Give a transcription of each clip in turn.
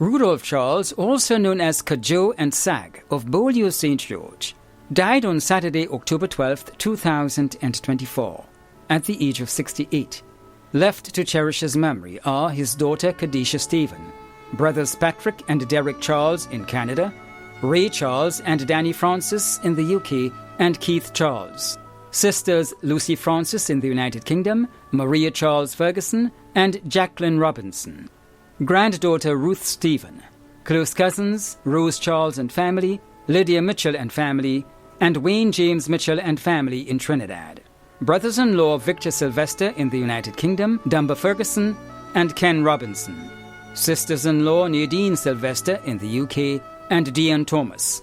Rudolph Charles, also known as Cajo and Sag of Beaulieu St. George, died on Saturday, October 12, 2024, at the age of 68. Left to cherish his memory are his daughter Kadisha Stephen, brothers Patrick and Derek Charles in Canada, Ray Charles and Danny Francis in the UK, and Keith Charles, sisters Lucy Francis in the United Kingdom, Maria Charles Ferguson, and Jacqueline Robinson, granddaughter Ruth Stephen, close cousins Rose Charles and family, Lydia Mitchell and family, and Wayne James Mitchell and family in Trinidad, brothers-in-law Victor Sylvester in the United Kingdom, Dumba Ferguson, and Ken Robinson, sisters-in-law Nadine Sylvester in the UK, and Diane Thomas,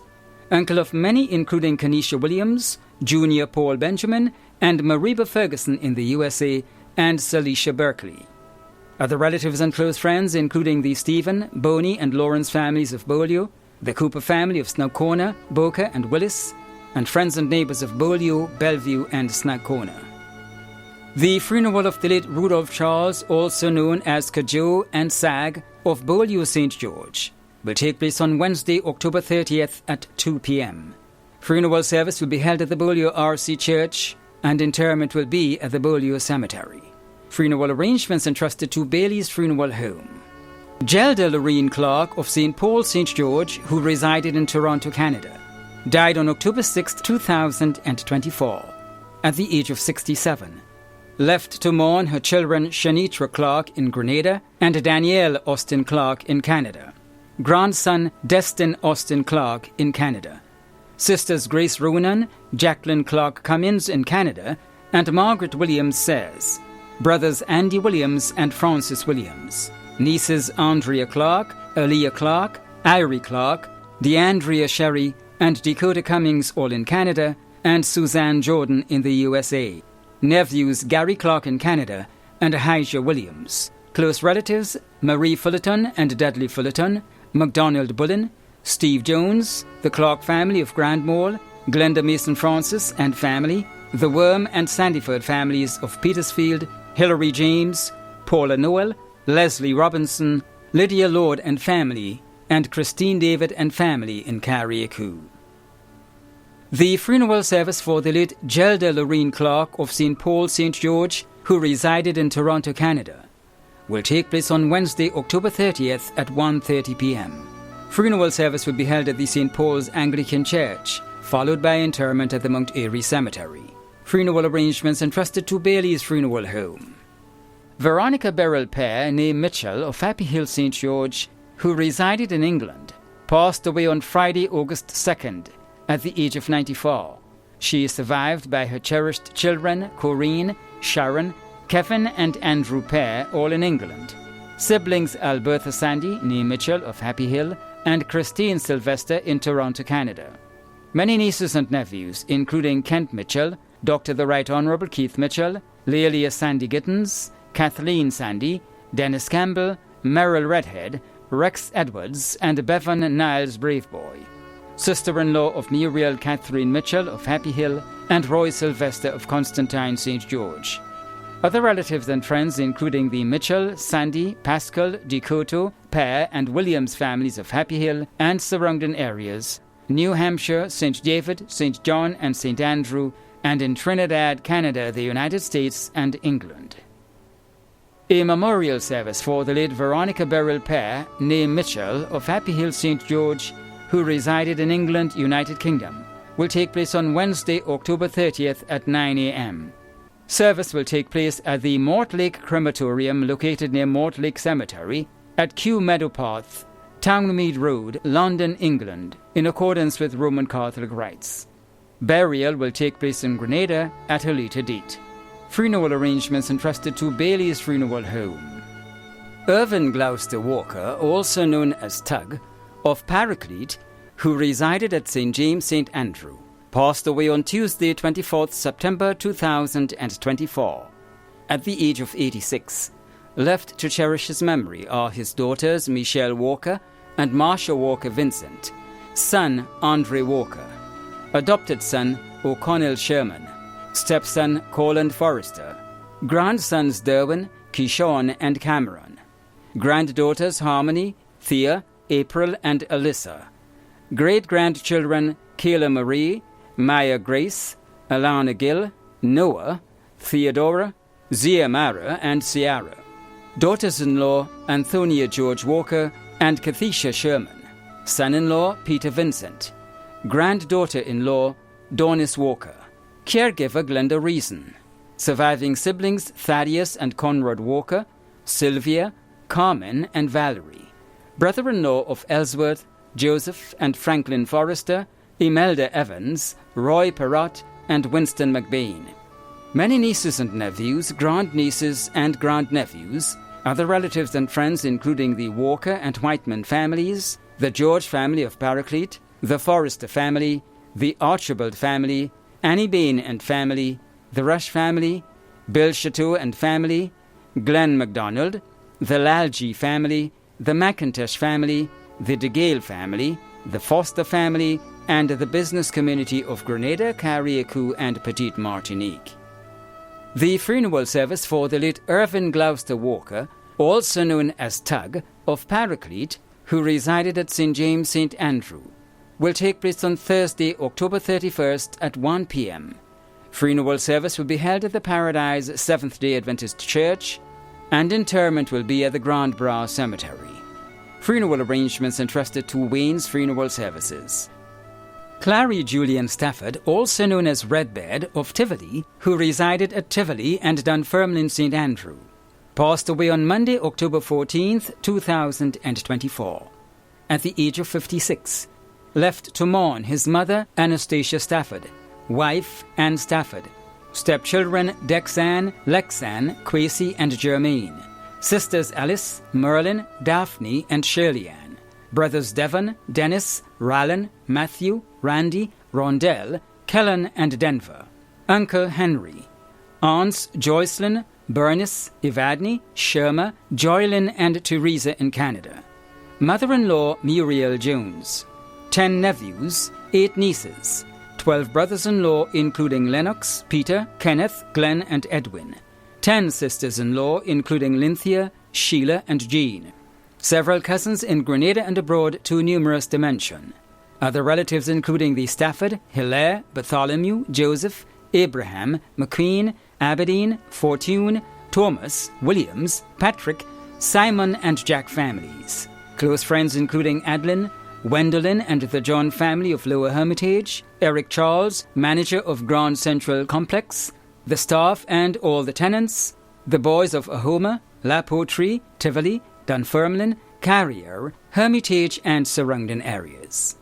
uncle of many including Kenesha Williams, Junior Paul Benjamin, and Mariba Ferguson in the USA, and Celicia Berkeley. Other relatives and close friends including the Stephen, Boney, and Lawrence families of Beaulieu, the Cooper family of Snugcorner, Boca, and Willis, and friends and neighbours of Beaulieu, Bellevue, and Snugcorner. The funeral of the late Rudolph Charles, also known as Cajo and Sag of Beaulieu St. George, will take place on Wednesday, October 30th at 2 p.m. Funeral service will be held at the Beaulieu RC Church, and interment will be at the Beaulieu Cemetery. Funeral arrangements entrusted to Bailey's Funeral Home. Gelda Lorraine Clark of St. Paul St. George, who resided in Toronto, Canada, died on October 6, 2024, at the age of 67. Left to mourn her children Shanitra Clark in Grenada and Danielle Austin Clark in Canada. Grandson Destin Austin Clark in Canada. Sisters Grace Ronan, Jacqueline Clark Cummins in Canada, and Margaret Williams Sayers. Brothers Andy Williams and Francis Williams. Nieces Andrea Clark, Aaliyah Clark, Irie Clark, DeAndrea Sherry, and Dakota Cummings, all in Canada, and Suzanne Jordan in the USA. Nephews Gary Clark in Canada, and Ahijah Williams. Close relatives Marie Fullerton and Dudley Fullerton, MacDonald Bullen, Steve Jones, the Clark family of Grandmore, Glenda Mason Francis and family, the Worm and Sandyford families of Petersfield, Hilary James, Paula Noel, Leslie Robinson, Lydia Lord and family, and Christine David and family in Carriacou. The funeral service for the late Gelda Lorraine Clark of St. Paul St. George, who resided in Toronto, Canada, will take place on Wednesday, October 30th at 1:30 p.m. Funeral service will be held at the St. Paul's Anglican Church, followed by interment at the Mount Airy Cemetery. Funeral arrangements entrusted to Bailey's Funeral Home. Veronica Beryl Pear, née Mitchell of Happy Hill St. George, who resided in England, passed away on Friday, August 2nd, at the age of 94. She is survived by her cherished children, Corinne, Sharon, Kevin, and Andrew Pear, all in England. Siblings Albertha Sandy, née Mitchell of Happy Hill, and Christine Sylvester in Toronto, Canada. Many nieces and nephews, including Kent Mitchell, Dr. the Right Honourable Keith Mitchell, Lelia Sandy Gittins, Kathleen Sandy, Dennis Campbell, Merrill Redhead, Rex Edwards, and Bevan Niles Braveboy. Sister-in-law of Muriel Catherine Mitchell of Happy Hill, and Roy Sylvester of Constantine St. George. Other relatives and friends including the Mitchell, Sandy, Pascal, Decoto, Pear, and Williams families of Happy Hill and surrounding areas, New Hampshire, St. David, St. John, and St. Andrew, and in Trinidad, Canada, the United States, and England. A memorial service for the late Veronica Beryl Pear, née Mitchell of Happy Hill St. George, who resided in England, United Kingdom, will take place on Wednesday, October 30th at 9 a.m. Service will take place at the Mortlake Crematorium located near Mortlake Cemetery at Kew Meadow Path, Townmead Road, London, England, in accordance with Roman Catholic rites. Burial will take place in Grenada at a later date. Funeral arrangements entrusted to Bailey's Funeral Home. Irvin Gloucester Walker, also known as Tug, of Paraclete, who resided at St. James St. Andrew, passed away on Tuesday, 24th September 2024, at the age of 86. Left to cherish his memory are his daughters Michelle Walker and Marsha Walker Vincent, son Andre Walker, adopted son O'Connell Sherman, stepson Colin Forrester, grandsons Derwin, Keyshawn, and Cameron, granddaughters Harmony, Thea, April, and Alyssa. Great-grandchildren Kayla Marie, Maya Grace, Alana Gill, Noah, Theodora, Zia Mara, and Ciara. Daughters-in-law Antonia George Walker and Kathisha Sherman. Son-in-law Peter Vincent. Granddaughter-in-law Donis Walker. Caregiver Glenda Reason. Surviving siblings Thaddeus and Conrad Walker, Sylvia, Carmen, and Valerie. Brother-in-law of Ellsworth, Joseph and Franklin Forrester, Imelda Evans, Roy Perrott, and Winston McBain. Many nieces and nephews, grandnieces and grandnephews, other relatives and friends including the Walker and Whiteman families, the George family of Paraclete, the Forrester family, the Archibald family, Annie Bain and family, the Rush family, Bill Chateau and family, Glenn MacDonald, the Lalji family, the McIntosh family, the DeGale family, the Foster family, and the business community of Grenada, Carriacou, and Petite Martinique. The funeral service for the late Irvin Gloucester Walker, also known as Tug, of Paraclete, who resided at St. James St. Andrew, will take place on Thursday, October 31st at 1 p.m. Funeral service will be held at the Paradise Seventh-day Adventist Church, and interment will be at the Grand Bras Cemetery. Funeral arrangements entrusted to Wayne's Funeral Services. Clary Julian Stafford, also known as Redbed, of Tivoli, who resided at Tivoli and Dunfermline St. Andrew, passed away on Monday, October 14th, 2024, at the age of 56. Left to mourn his mother, Anastasia Stafford, wife, Anne Stafford, stepchildren, Dexanne, Lexanne, Quasi, and Germaine, sisters Alice, Merlin, Daphne, and Shirley-Ann, brothers Devon, Dennis, Rallan, Matthew, Randy, Rondell, Kellen, and Denver, Uncle Henry, aunts Joycelyn, Bernice, Evadne, Sherma, Joylyn, and Teresa in Canada, mother-in-law Muriel Jones, 10 nephews, 8 nieces, 12 brothers-in-law including Lennox, Peter, Kenneth, Glenn, and Edwin, 10 sisters-in-law including Lynthia, Sheila, and Jean, several cousins in Grenada and abroad too numerous to mention, other relatives including the Stafford, Hilaire, Bartholomew, Joseph, Abraham, McQueen, Aberdeen, Fortune, Thomas, Williams, Patrick, Simon, and Jack families, close friends including Adeline, Wendelin and the John family of Lower Hermitage, Eric Charles, manager of Grand Central Complex, the staff and all the tenants, the boys of Ahoma, La Poterie, Tivoli, Dunfermline, Carrier, Hermitage, and surrounding areas.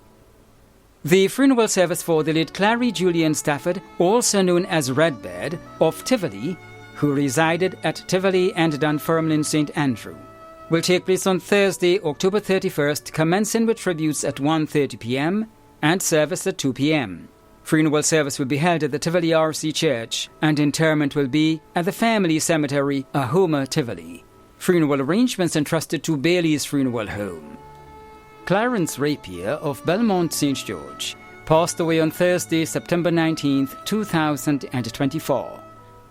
The funeral service for the late Clary Julian Stafford, also known as Redbed, of Tivoli, who resided at Tivoli and Dunfermline St. Andrew, will take place on Thursday, October 31st, commencing with tributes at 1:30 p.m. and service at 2 p.m. Funeral service will be held at the Tivoli RC Church, and interment will be at the family cemetery, Ahoma, Tivoli. Funeral arrangements entrusted to Bailey's Funeral Home. Clarence Rapier of Belmont St. George passed away on Thursday, September 19th, 2024,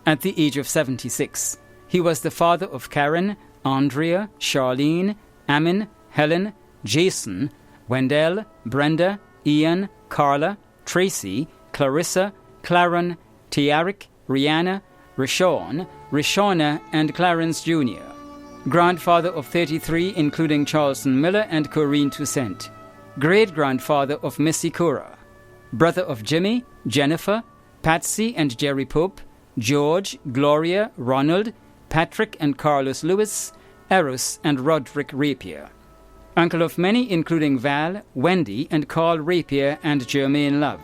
at the age of 76. He was the father of Karen, Andrea, Charlene, Amin, Helen, Jason, Wendell, Brenda, Ian, Carla, Tracy, Clarissa, Claren, Tiarik, Rihanna, Rashawn, Rishona, and Clarence Jr., grandfather of 33 including Charleston Miller and Corinne Toussaint, great-grandfather of Missy Cora, brother of Jimmy, Jennifer, Patsy and Jerry Pope, George, Gloria, Ronald, Patrick and Carlos Lewis, Eros and Roderick Rapier, uncle of many including Val, Wendy, and Carl Rapier and Jermaine Love.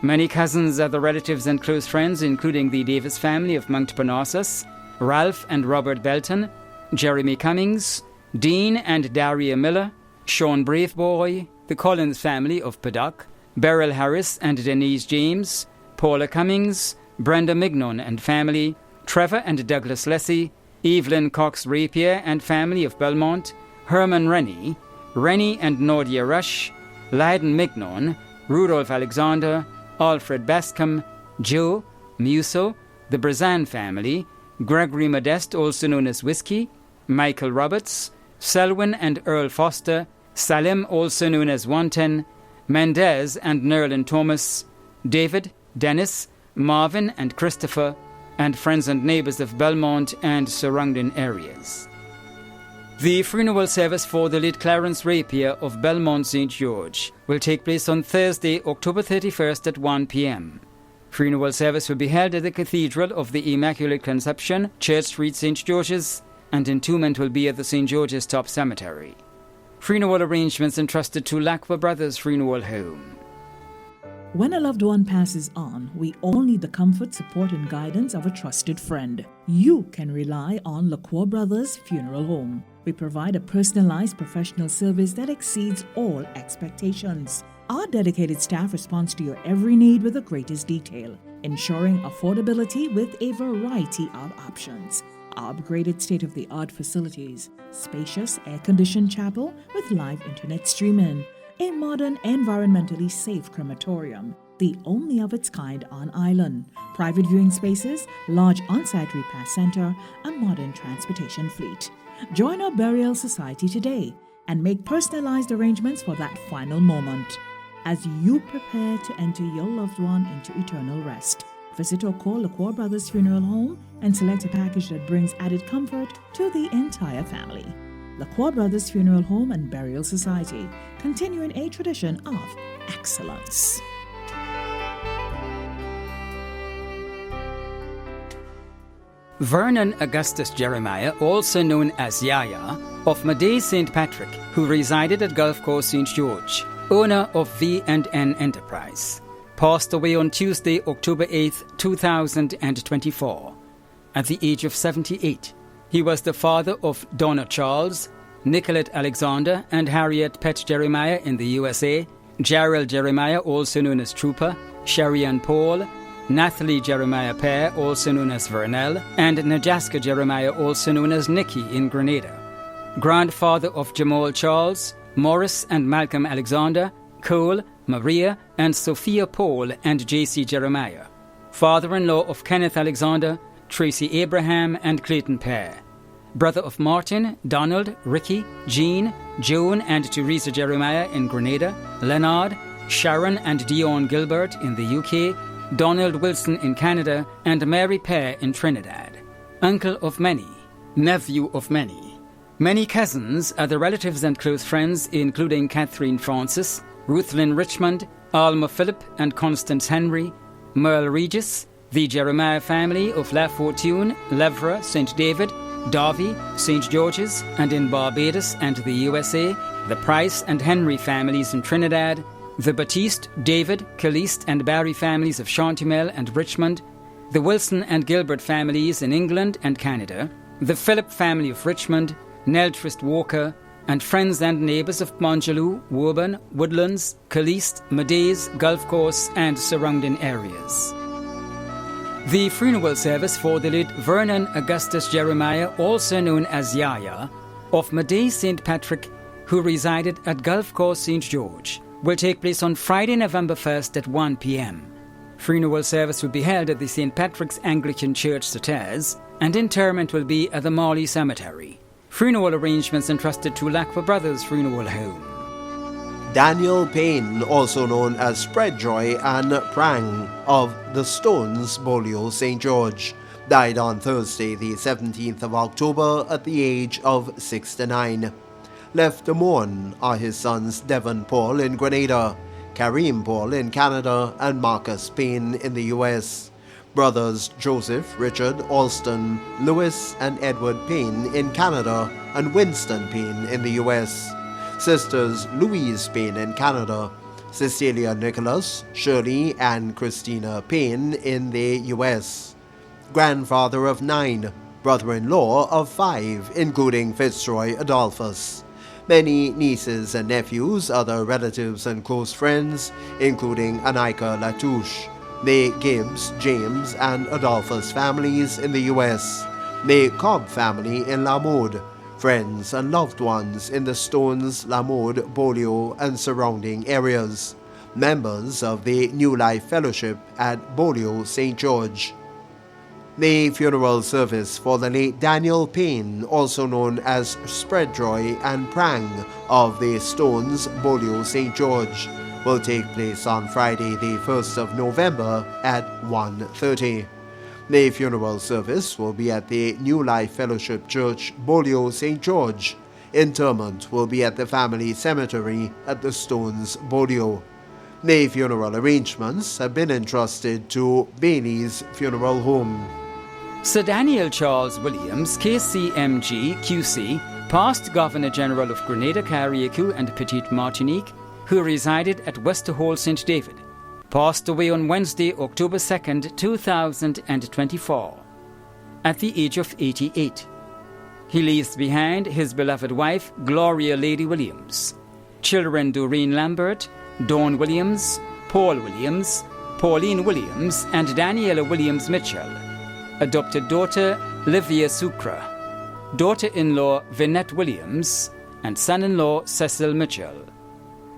Many cousins, other relatives and close friends including the Davis family of Mount Parnassus, Ralph and Robert Belton, Jeremy Cummings, Dean and Daria Miller, Sean Braveboy, the Collins family of Paddock, Beryl Harris and Denise James, Paula Cummings, Brenda Mignon and family, Trevor and Douglas Leslie, Evelyn Cox Rapier and family of Belmont, Herman Rennie, Rennie and Nordia Rush, Lydon Mignon, Rudolph Alexander, Alfred Bascom, Joe, Muso, the Brazan family, Gregory Modeste, also known as Whiskey, Michael Roberts, Selwyn and Earl Foster, Salim, also known as Wanton, Mendez and Nerlin Thomas, David, Dennis, Marvin and Christopher, and friends and neighbors of Belmont and surrounding areas. The funeral service for the late Clarence Rapier of Belmont St. George will take place on Thursday, October 31st at 1 p.m. Funeral service will be held at the Cathedral of the Immaculate Conception, Church Street, St. George's, and entombment will be at the St. George's Top Cemetery. Funeral arrangements entrusted to Lacqua Brothers Funeral Home. When a loved one passes on, we all need the comfort, support, and guidance of a trusted friend. You can rely on Lacqua Brothers Funeral Home. We provide a personalized professional service that exceeds all expectations. Our dedicated staff responds to your every need with the greatest detail, ensuring affordability with a variety of options. Our upgraded state-of-the-art facilities, spacious air-conditioned chapel with live internet streaming, a modern, environmentally safe crematorium, the only of its kind on island, private viewing spaces, large on-site repast center, a modern transportation fleet. Join our burial society today and make personalized arrangements for that final moment. As you prepare to enter your loved one into eternal rest, visit or call Lacqua Brothers Funeral Home and select a package that brings added comfort to the entire family. Lacqua Brothers Funeral Home and Burial Society, continuing a tradition of excellence. Vernon Augustus Jeremiah, also known as Yaya, of Maday St. Patrick, who resided at Gulf Coast St. George, owner of V&N Enterprise, passed away on Tuesday, October 8, 2024, at the age of 78. He was the father of Donna Charles, Nicolette Alexander, and Harriet Pett Jeremiah in the USA, Gerald Jeremiah, also known as Trooper, Sherry Ann Paul, Nathalie Jeremiah Pear, also known as Vernell, and Najaska Jeremiah, also known as Nikki in Grenada. Grandfather of Jamal Charles, Morris and Malcolm Alexander, Cole, Maria, and Sophia Paul and J.C. Jeremiah. Father-in-law of Kenneth Alexander, Tracy Abraham, and Clayton Pear. Brother of Martin, Donald, Ricky, Jean, Joan, and Teresa Jeremiah in Grenada, Leonard, Sharon and Dion Gilbert in the UK, Donald Wilson in Canada, and Mary Pear in Trinidad. Uncle of many, nephew of many. Many cousins, other relatives and close friends, including Catherine Francis, Ruth Lynn Richmond, Alma Phillip and Constance Henry, Merle Regis, the Jeremiah family of La Fortune, Levra, St. David, Darby, St. George's, and in Barbados and the USA, the Price and Henry families in Trinidad, the Batiste, David, Caliste, and Barry families of Chantimel and Richmond, the Wilson and Gilbert families in England and Canada, the Phillip family of Richmond, Neltrist Walker, and friends and neighbours of Monjaloo, Woburn, Woodlands, Caliste, Madays, Gulf Coast, and surrounding areas. The funeral service for the late Vernon Augustus Jeremiah, also known as Yaya, of Maday St. Patrick, who resided at Gulf Coast St. George, will take place on Friday, November 1st at 1 p.m. Funeral service will be held at the St. Patrick's Anglican Church, Sauters, and interment will be at the Marley Cemetery. Funeral arrangements entrusted to Lacqua Brothers Funeral Home. Daniel Payne, also known as Spreadjoy and Prang of the Stones, Bolio, St. George, died on Thursday, the 17th of October at the age of 69. Left to mourn are his sons Devon Paul in Grenada, Kareem Paul in Canada, and Marcus Payne in the US. Brothers Joseph, Richard, Alston, Louis, and Edward Payne in Canada, and Winston Payne in the US. Sisters Louise Payne in Canada, Cecilia Nicholas, Shirley, and Christina Payne in the US. Grandfather of 9, brother-in-law of 5, including Fitzroy Adolphus. Many nieces and nephews, other relatives and close friends, including Anika Latouche, the Gibbs, James, and Adolphus families in the US, the Cobb family in La Mode, friends and loved ones in the Stones, La Mode, Bolio, and surrounding areas, members of the New Life Fellowship at Bolio St. George. The funeral service for the late Daniel Payne, also known as Spreadjoy and Prang of the Stones, Bolio St. George, will take place on Friday the 1st of November at 1:30. The funeral service will be at the New Life Fellowship Church, Bolio St. George. Interment will be at the family cemetery at the Stones, Bolio. The funeral arrangements have been entrusted to Bailey's Funeral Home. Sir Daniel Charles Williams, KCMG, QC, past Governor-General of Grenada, Carriacou and Petite Martinique, who resided at Westerhall St. David, passed away on Wednesday, October 2nd, 2024, at the age of 88. He leaves behind his beloved wife, Gloria Lady Williams, children Doreen Lambert, Dawn Williams, Paul Williams, Pauline Williams, and Daniela Williams Mitchell, adopted daughter Livia Sucre, daughter-in-law Vinette Williams, and son-in-law Cecil Mitchell,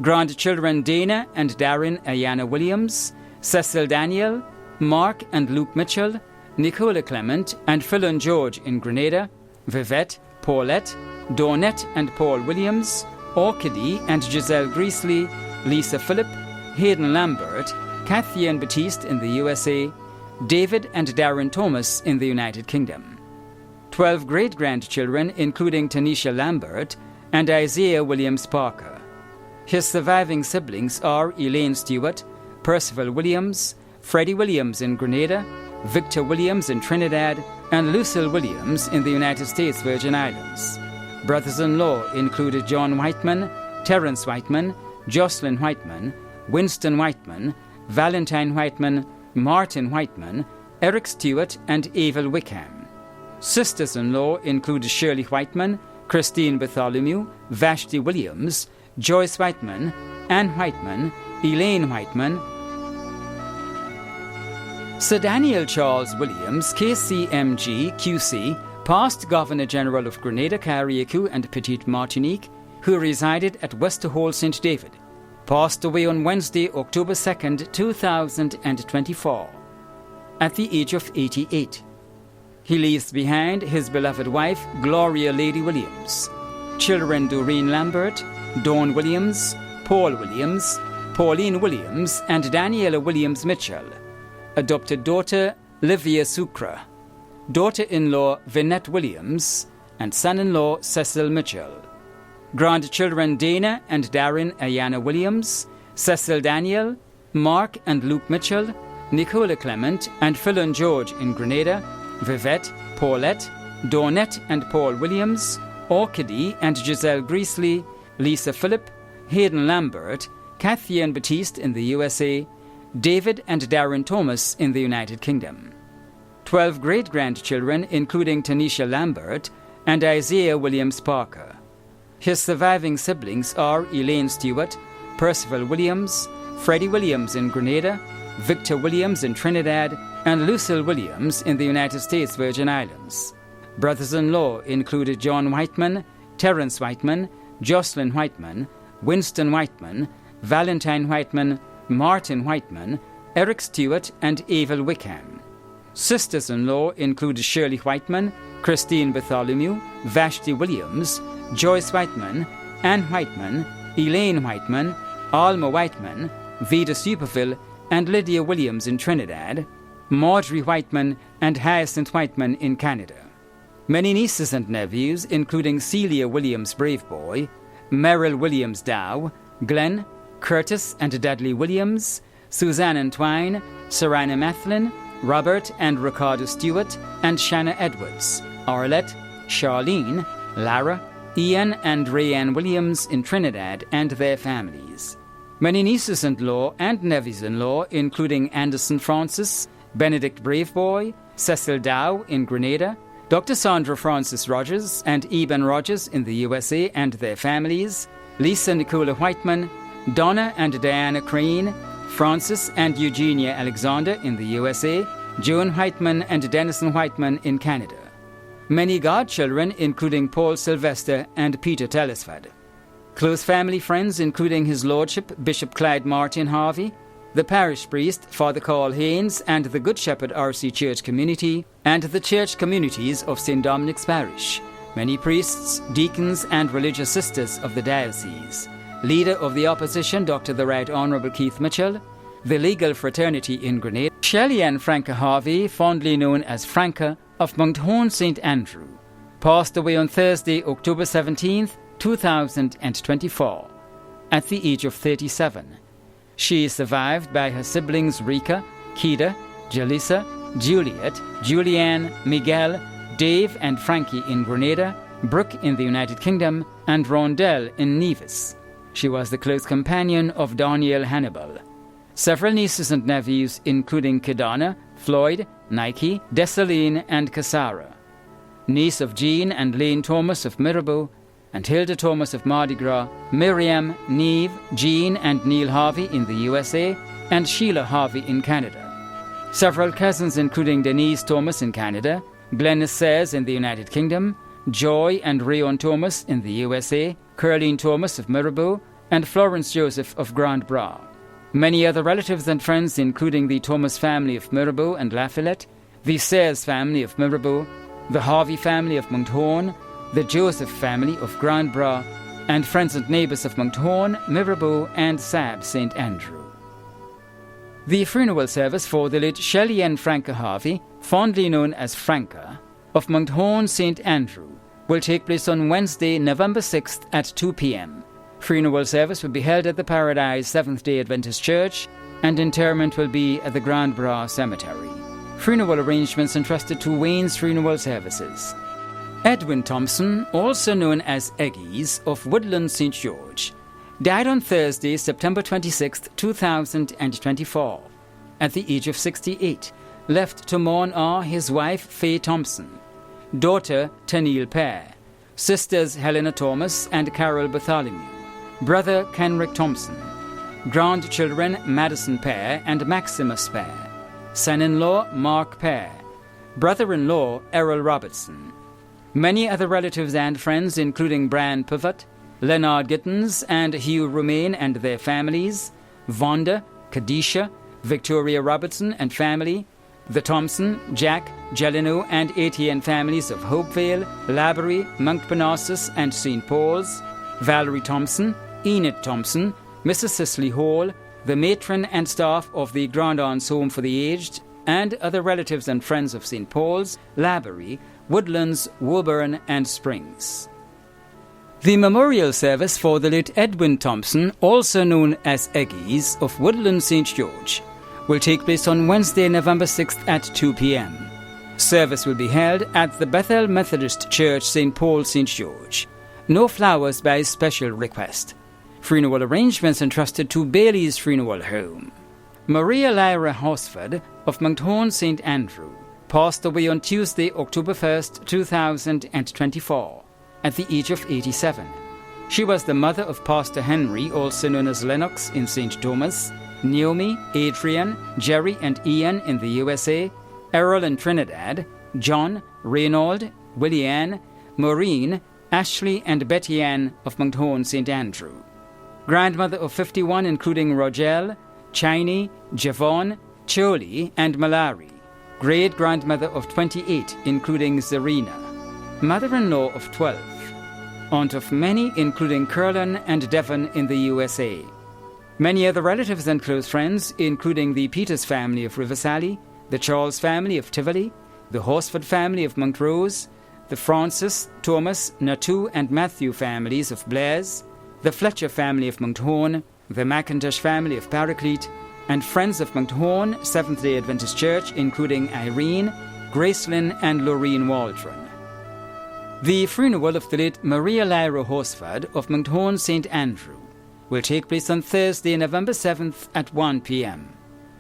grandchildren Dana and Darren Ayana Williams, Cecil Daniel, Mark and Luke Mitchell, Nicola Clement and Philon George in Grenada, Vivette, Paulette, Dawnette and Paul Williams, Orchidee and Giselle Greasley, Lisa Phillip, Hayden Lambert, Kathy and Batiste in the USA, David and Darren Thomas in the United Kingdom. 12 great-grandchildren, including Tanisha Lambert and Isaiah Williams Parker. His surviving siblings are Elaine Stewart, Percival Williams, Freddie Williams in Grenada, Victor Williams in Trinidad, and Lucille Williams in the United States Virgin Islands. Brothers-in-law included John Whiteman, Terence Whiteman, Jocelyn Whiteman, Winston Whiteman, Valentine Whiteman, Martin Whiteman, Eric Stewart, and Abel Wickham. Sisters-in-law included Shirley Whiteman, Christine Bartholomew, Vashti Williams, Joyce Whiteman, Anne Whiteman, Elaine Whiteman. Sir Daniel Charles Williams, KCMG, QC, past Governor-General of Grenada, Carriacou and Petite Martinique, who resided at Westerhall St. David, passed away on Wednesday, October 2nd, 2024, at the age of 88. He leaves behind his beloved wife, Gloria Lady Williams, children Doreen Lambert, Dawn Williams, Paul Williams, Pauline Williams, and Daniela Williams Mitchell, adopted daughter Livia Sucre, daughter-in-law Vinette Williams, and son-in-law Cecil Mitchell, grandchildren Dana and Darren Ayana Williams, Cecil Daniel, Mark and Luke Mitchell, Nicola Clement and Philon George in Grenada, Vivette, Paulette, Dawnette and Paul Williams, Orchidee and Giselle Greasley, Lisa Phillip, Hayden Lambert, Kathy and Batiste in the USA, David and Darren Thomas in the United Kingdom. 12 great-grandchildren, including Tanisha Lambert and Isaiah Williams Parker. His surviving siblings are Elaine Stewart, Percival Williams, Freddie Williams in Grenada, Victor Williams in Trinidad, and Lucille Williams in the United States Virgin Islands. Brothers-in-law included John Whiteman, Terence Whiteman, Jocelyn Whiteman, Winston Whiteman, Valentine Whiteman, Martin Whiteman, Eric Stewart, and Abel Wickham. Sisters-in-law included Shirley Whiteman, Christine Bartholomew, Vashti Williams, Joyce Whiteman, Anne Whiteman, Elaine Whiteman, Alma Whiteman, Vida Superville, and Lydia Williams in Trinidad, Marjorie Whiteman, and Hyacinth Whiteman in Canada. Many nieces and nephews, including Celia Williams Braveboy, Merrill Williams Dow, Glenn, Curtis and Dudley Williams, Suzanne Entwine, Serena Mathlin, Robert and Ricardo Stewart, and Shanna Edwards, Arlette, Charlene, Lara, Ian and Rayanne Williams in Trinidad and their families. Many nieces-in-law and nephews-in-law, including Anderson Francis, Benedict Braveboy, Cecil Dow in Grenada, Dr. Sandra Francis Rogers and Eben Rogers in the USA and their families, Lisa Nicola Whiteman, Donna and Diana Crane, Francis and Eugenia Alexander in the USA, Joan Whiteman and Denison Whiteman in Canada. Many godchildren, including Paul Sylvester and Peter Telesford. Close family friends, including His Lordship Bishop Clyde Martin Harvey, the parish priest, Father Carl Haynes, and the Good Shepherd RC Church community, and the church communities of St. Dominic's Parish, many priests, deacons, and religious sisters of the diocese, leader of the opposition, Dr. the Right Honourable Keith Mitchell, the legal fraternity in Grenada, Shelley Ann Franca Harvey, fondly known as Franca, of Monktone St. Andrew, passed away on Thursday, October 17th, 2024, at the age of 37. She is survived by her siblings Rika, Kida, Jalissa, Juliet, Julianne, Miguel, Dave and Frankie in Grenada, Brooke in the United Kingdom, and Rondell in Nevis. She was the close companion of Daniel Hannibal. Several nieces and nephews, including Kidana, Floyd, Nike, Desaline, and Cassara. Niece of Jean and Lane Thomas of Mirabeau, and Hilda Thomas of Mardi Gras, Miriam, Neve, Jean, and Neil Harvey in the USA, and Sheila Harvey in Canada. Several cousins, including Denise Thomas in Canada, Glennis Sayers in the United Kingdom, Joy and Rayon Thomas in the USA, Caroline Thomas of Mirabeau, and Florence Joseph of Grand Bras. Many other relatives and friends, including the Thomas family of Mirabeau and Lafayette, the Sayers family of Mirabeau, the Harvey family of Monktone, the Joseph family of Grand Bras, and friends and neighbours of Monktone, Mirabeau, and Sab St. Andrew. The funeral service for the late Shelley Ann Franca Harvey, fondly known as Franca, of Monktone St. Andrew, will take place on Wednesday, November 6th at 2 p.m. Funeral service will be held at the Paradise Seventh-day Adventist Church, and interment will be at the Grand Bras Cemetery. Funeral arrangements entrusted to Wayne's Funeral Services. Edwin Thompson, also known as Eggies, of Woodland St. George, died on Thursday, September 26, 2024, at the age of 68, left to mourn are his wife Faye Thompson, daughter Tennille Pear, sisters Helena Thomas and Carol Bartholomew, brother Kenrick Thompson, grandchildren Madison Pear and Maximus Pear, son-in-law Mark Pear, brother-in-law Errol Robertson. Many other relatives and friends, including Brian Pivot, Leonard Gittins, and Hugh Romaine and their families, Vonda, Kadisha, Victoria Robertson and family, the Thompson, Jack, Jelino, and ATN families of Hopevale, Laborie, Monkpanassus, and St. Paul's, Valerie Thompson, Enid Thompson, Mrs. Cicely Hall, the matron and staff of the Grand Aunts Home for the Aged, and other relatives and friends of St. Paul's, Laborie, Woodlands, Woburn, and Springs. The memorial service for the late Edwin Thompson, also known as Eggies, of Woodland St. George, will take place on Wednesday, November 6th at 2 p.m. Service will be held at the Bethel Methodist Church, St. Paul, St. George. No flowers by special request. Funeral arrangements entrusted to Bailey's Funeral Home. Maria Lyra Horsford of Monktone St. Andrew passed away on Tuesday, October 1st, 2024, at the age of 87. She was the mother of Pastor Henry, also known as Lennox, in St. Thomas, Naomi, Adrian, Jerry, and Ian in the USA, Errol in Trinidad, John, Reynald, Willianne, Maureen, Ashley, and Betty Ann of Monktone St. Andrew. Grandmother of 51, including Rogel, Chiney, Javon, Choli, and Malari. Great-grandmother of 28, including Zarina. Mother-in-law of 12. Aunt of many, including Curlin and Devon in the USA. Many other relatives and close friends, including the Peters family of Riversally, the Charles family of Tivoli, the Horsford family of Montrose, the Francis, Thomas, Natu, and Matthew families of Blair's, the Fletcher family of Monktone, the McIntosh family of Paraclete, and friends of Monktone Seventh-day Adventist Church, including Irene, Gracelyn, and Loreen Waldron. The funeral of the late Maria Lyra Horsford of Monktone St. Andrew will take place on Thursday, November 7th at 1 p.m.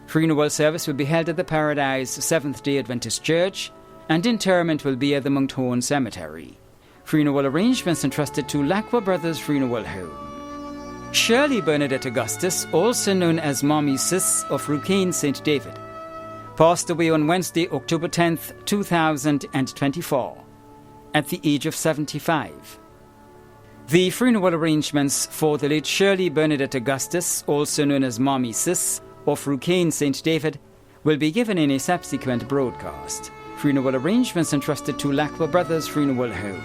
Funeral service will be held at the Paradise Seventh-day Adventist Church, and interment will be at the Monktone Cemetery. Funeral arrangements entrusted to Lacqua Brothers Funeral Home. Shirley Bernadette Augustus, also known as Mommy Sis of Rucane St. David, passed away on Wednesday, October 10th, 2024, at the age of 75. The funeral arrangements for the late Shirley Bernadette Augustus, also known as Mommy Sis, of Rucane St. David will be given in a subsequent broadcast. Funeral arrangements entrusted to Lacqua Brothers Funeral Home.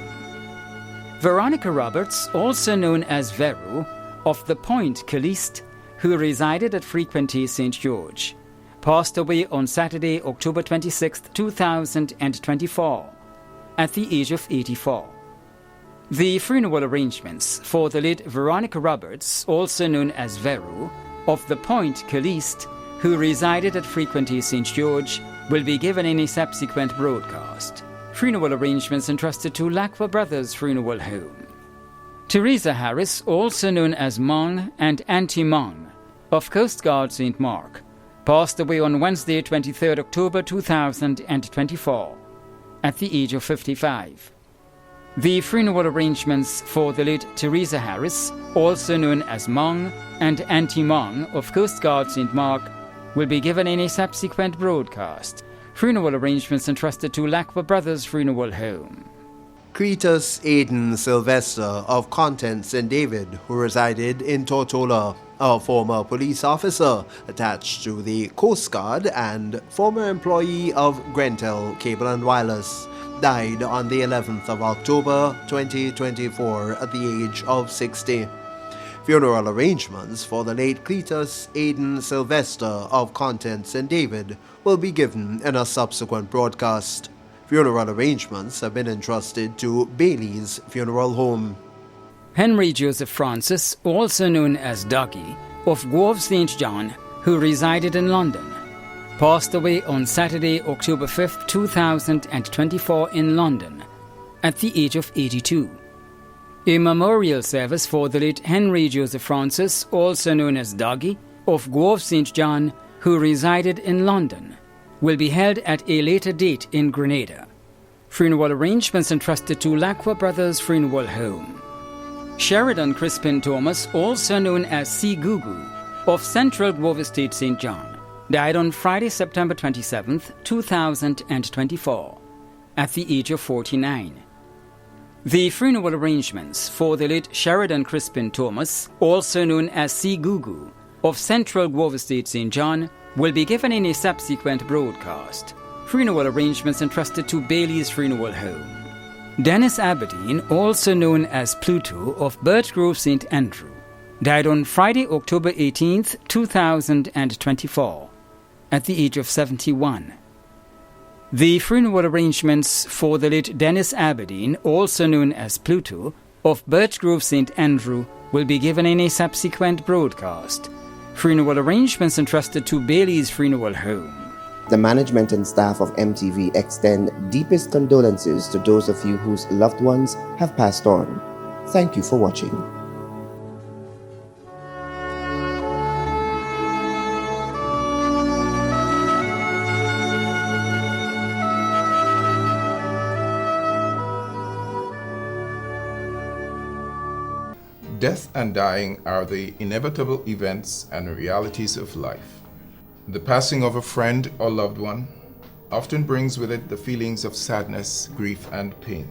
Veronica Roberts, also known as Veru, of the Point, Caliste, who resided at Frequenty St. George, passed away on Saturday, October 26, 2024, at the age of 84. The funeral arrangements for the late Veronica Roberts, also known as Veru, of the Point, Caliste, who resided at Frequenty St. George, will be given in a subsequent broadcast. Funeral arrangements entrusted to Lacqua Brothers Funeral Home. Teresa Harris, also known as Mong and Auntie Mong, of Coast Guard St. Mark, passed away on Wednesday, 23 October 2024, at the age of 55. The funeral arrangements for the late Teresa Harris, also known as Mong and Auntie Mong of Coast Guard St. Mark, will be given in a subsequent broadcast. Funeral arrangements entrusted to Lacqua Brothers Funeral Home. Cletus Aidan Sylvester of Content St. David, who resided in Tortola, a former police officer attached to the Coast Guard and former employee of Grentel Cable and Wireless, died on the 11th of October 2024 at the age of 60. Funeral arrangements for the late Cletus Aidan Sylvester of Content St. David will be given in a subsequent broadcast. Funeral arrangements have been entrusted to Bailey's Funeral Home. Henry Joseph Francis, also known as Dougie, of Grove St. John, who resided in London, passed away on Saturday, October 5, 2024 in London, at the age of 82. A memorial service for the late Henry Joseph Francis, also known as Dougie, of Grove St. John, who resided in London, will be held at a later date in Grenada. Funeral arrangements entrusted to Lacqua Brothers Funeral Home. Sheridan Crispin Thomas, also known as C. Gugu, of Central Grove Estate St. John, died on Friday, September 27, 2024, at the age of 49. The funeral arrangements for the late Sheridan Crispin Thomas, also known as C. Gugu, of Central Grove Estate St. John, will be given in a subsequent broadcast. Funeral arrangements entrusted to Bailey's Funeral Home. Dennis Aberdeen, also known as Pluto, of Birchgrove St. Andrew, died on Friday, October 18, 2024, at the age of 71. The funeral arrangements for the late Dennis Aberdeen, also known as Pluto, of Birchgrove St. Andrew, will be given in a subsequent broadcast. Funeral arrangements entrusted to Bailey's Funeral Home. The management and staff of MTV extend deepest condolences to those of you whose loved ones have passed on. Thank you for watching. Death and dying are the inevitable events and realities of life. The passing of a friend or loved one often brings with it the feelings of sadness, grief, and pain.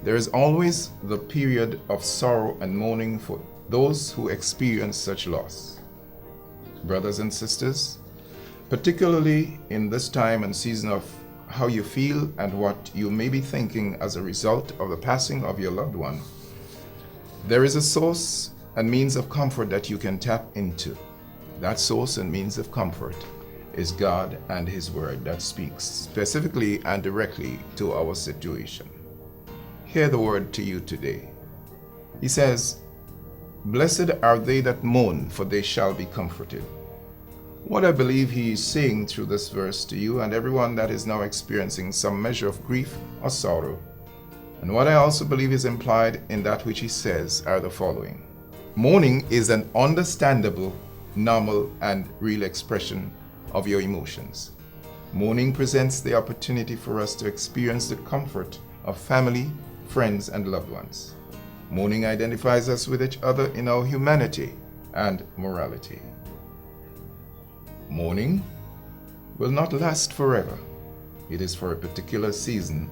There is always the period of sorrow and mourning for those who experience such loss. Brothers and sisters, particularly in this time and season of how you feel and what you may be thinking as a result of the passing of your loved one, there is a source and means of comfort that you can tap into. That source and means of comfort is God and His Word that speaks specifically and directly to our situation. Hear the word to you today. He says, "Blessed are they that mourn, for they shall be comforted." What I believe He is saying through this verse to you and everyone that is now experiencing some measure of grief or sorrow, and what I also believe is implied in that which He says, are the following. Mourning is an understandable, normal, and real expression of your emotions. Mourning presents the opportunity for us to experience the comfort of family, friends, and loved ones. Mourning identifies us with each other in our humanity and morality. Mourning will not last forever. It is for a particular season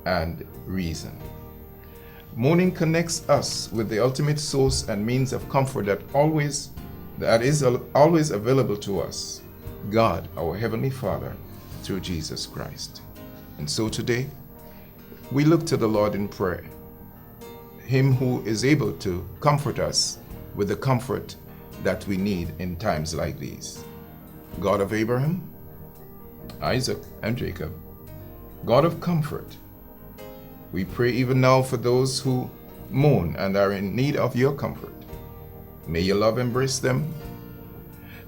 and reason. Mourning connects us with the ultimate source and means of comfort that always, that is always available to us, God, our Heavenly Father, through Jesus Christ. And so today, we look to the Lord in prayer, Him who is able to comfort us with the comfort that we need in times like these. God of Abraham, Isaac, and Jacob, God of comfort, we pray even now for those who mourn and are in need of your comfort. May your love embrace them.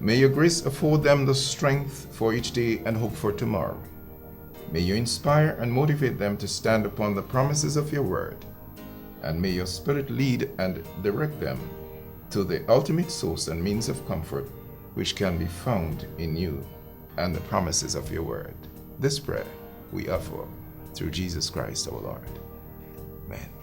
May your grace afford them the strength for each day and hope for tomorrow. May you inspire and motivate them to stand upon the promises of your word. And may your Spirit lead and direct them to the ultimate source and means of comfort, which can be found in you and the promises of your word. This prayer we offer through Jesus Christ our Lord. Amen.